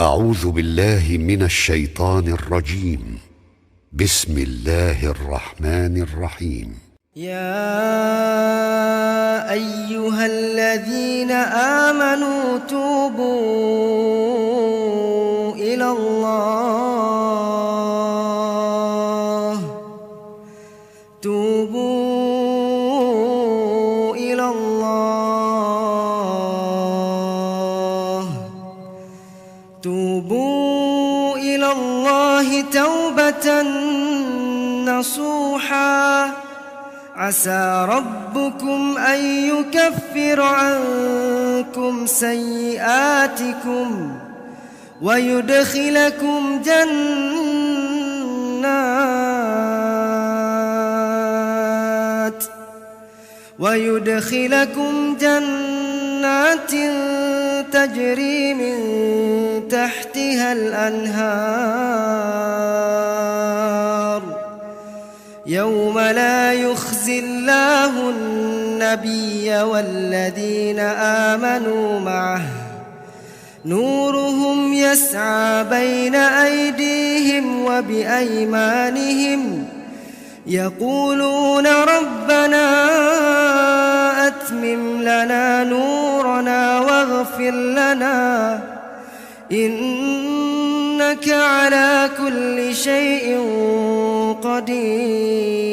أعوذ بالله من الشيطان الرجيم. بسم الله الرحمن الرحيم. يا أيها الذين آمنوا توبوا إلى الله توبوا إلى الله توبة نصوحا عسى ربكم أن يكفر عنكم سيئاتكم ويدخلكم جنات تجري من تحتها الأنهار يوم لا يخزي الله النبي والذين آمنوا معه نورهم يسعى بين أيديهم وبأيمانهم يقولون ربنا أتمم لنا نورنا واغفر لنا إنك على كل شيء قدير.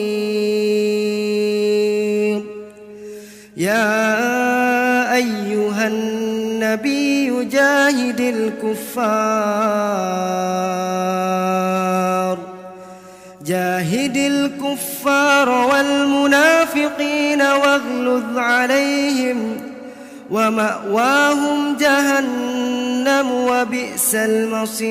يا أيها النبي جاهد الكفار والمنافقين واغلظ عليهم ومأواهم جهنم وبئس المصير.